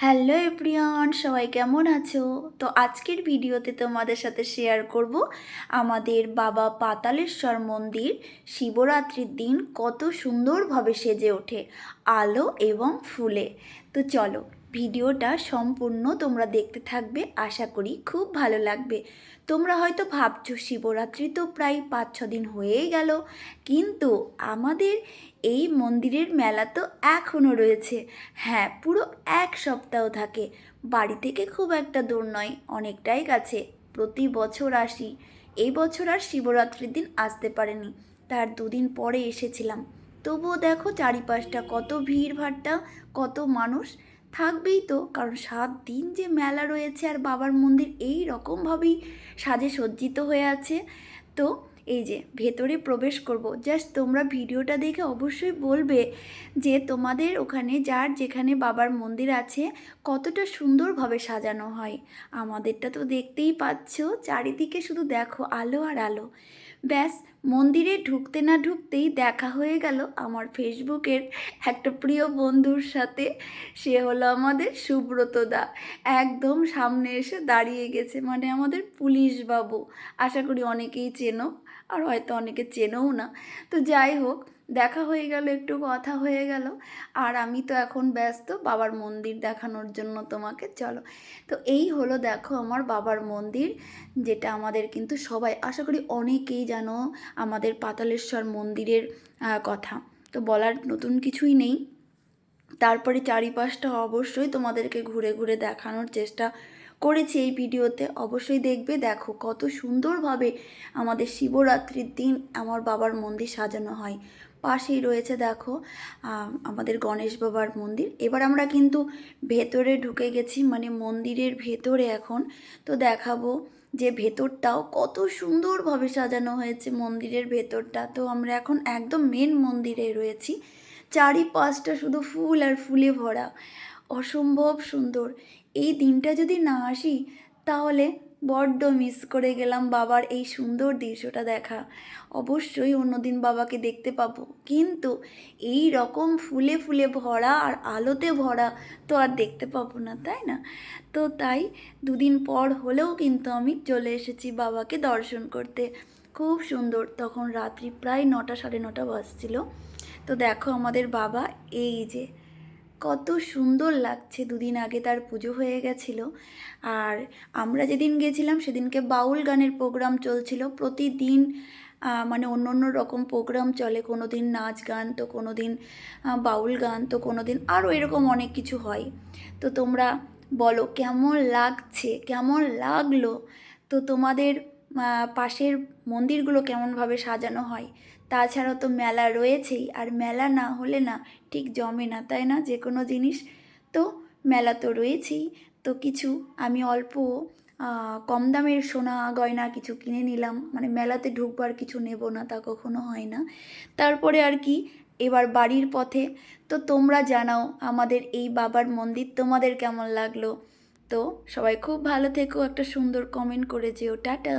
Hello everyone, সবাই কেমন আছো? তো আজকের ভিডিওতে তোমাদের সাথে শেয়ার করব আমাদের বাবা পাতালেশ্বর মন্দির শিবরাত্রির দিন কত সুন্দরভাবে সেজে ওঠে আলো এবং ফুলে। তো চলো ভিডিওটা সম্পূর্ণ তোমরা দেখতে থাকবে, আশা করি খুব ভালো লাগবে। তোমরা হয়তো ভাবছো শিবরাত্রি তো প্রায় 5-6 দিন হয়েই গেল, কিন্তু আমাদের এই মন্দিরের মেলা তো এখনও রয়েছে। হ্যাঁ, পুরো 1 সপ্তাহ থাকে। বাড়ি থেকে খুব একটা দূর নয়, অনেকটাই কাছে। প্রতি বছর আসি। এই বছর আর শিবরাত্রির দিন আসতে পারিনি, তার 2 দিন পরে এসেছিলাম। তবুও দেখো চারিপাশটা কত ভিড় ভাট্টা, কত মানুষ থাকবেই তো, কারণ 7 দিন যে মেলা রয়েছে আর বাবার মন্দির এই রকমভাবেই সাজে সজ্জিত হয়ে আছে। তো এই যে ভেতরে প্রবেশ করব, জাস্ট তোমরা ভিডিওটা দেখে অবশ্যই বলবে যে তোমাদের ওখানে যার যেখানে বাবার মন্দির আছে কতটা সুন্দরভাবে সাজানো হয়। আমাদেরটা তো দেখতেই পাচ্ছ, চারিদিকে শুধু দেখো আলো আর আলো। ব্যাস, মন্দিরে ঢুকতে না ঢুকতেই দেখা হয়ে গেল আমার ফেসবুকের একটা প্রিয় বন্ধুর সাথে। সে হলো আমাদের সুব্রত দা। একদম সামনে এসে দাঁড়িয়ে গেছে, মানে আমাদের পুলিশ বাবু। আশা করি অনেকেই চেনো, আর হয়তো অনেকে চেনেও না। তো যাই হোক, দেখা হয়ে গেল, একটু কথা হয়ে গেল। আর আমি তো এখন ব্যস্ত বাবার মন্দির দেখানোর জন্য তোমাকে। চলো, তো এই হলো দেখো আমার বাবার মন্দির, যেটা আমাদের কিন্তু সবাই আশা করি অনেকেই জানো আমাদের পাতালেশ্বর মন্দিরের কথা। তো বলার নতুন কিছুই নেই। তারপরে চারিপাশটা অবশ্যই তোমাদেরকে ঘুরে ঘুরে দেখানোর চেষ্টা করেছি এই ভিডিওতে, অবশ্যই দেখবে। দেখো কত সুন্দরভাবে আমাদের শিবরাত্রির দিন আমার বাবার মন্দির সাজানো হয়। পাশেই রয়েছে দেখো আমাদের গণেশ বাবার মন্দির। এবার আমরা কিন্তু ভেতরে ঢুকে গেছি, মানে মন্দিরের ভেতরে এখন। তো দেখাবো যে ভেতরটাও কত সুন্দরভাবে সাজানো হয়েছে মন্দিরের ভেতরটা। তো আমরা এখন একদম মেন মন্দিরে রয়েছি। চারিপাশটা শুধু ফুল আর ফুলে ভরা, অসম্ভব সুন্দর। এই দিনটা যদি না আসি তাহলে বড্ড মিস করে গেলাম বাবার এই সুন্দর দৃশ্যটা দেখা। অবশ্যই অন্যদিন বাবাকে দেখতে পাবো, কিন্তু এই রকম ফুলে ফুলে ভরা আর আলোতে ভরা তো আর দেখতে পাবো না, তাই না? তো তাই 2 দিন পর হলেও কিন্তু আমি চলে এসেছি বাবাকে দর্শন করতে। খুব সুন্দর। তখন রাত্রি প্রায় 9টা 9:30 বাজছিল। তো দেখো আমাদের বাবা, এই যে কত সুন্দর লাগছে। 2 দিন আগে তার পুজো হয়ে গেছিল। আর আমরা যেদিন গেছিলাম সেদিনকে বাউল গানের প্রোগ্রাম চলছিল। প্রতিদিন মানে অন্য অন্য রকম প্রোগ্রাম চলে, কোনো দিন নাচ গান, তো কোনো দিন বাউল গান, তো কোনো দিন আরও এরকম অনেক কিছু হয়। তো তোমরা বলো কেমন লাগছে, কেমন লাগলো। তো তোমাদের পাশের মন্দিরগুলো কেমনভাবে সাজানো হয়। তাছাড়াও তো মেলা রয়েছেই, আর মেলা না হলে না ঠিক জমে না, তাই না, যে কোনো জিনিস। তো মেলা তো রয়েছেই। তো কিছু আমি অল্প কম দামের সোনা গয়না কিছু কিনে নিলাম, মানে মেলাতে ঢুকবার কিছু নেব না তা কখনো হয় না। তারপরে আর কি, এবার বাড়ির পথে। তো তোমরা জানাও আমাদের এই বাবার মন্দির তোমাদের কেমন লাগলো। তো সবাই খুব ভালো থেকো, একটা সুন্দর কমেন্ট করে যেও। টাটা।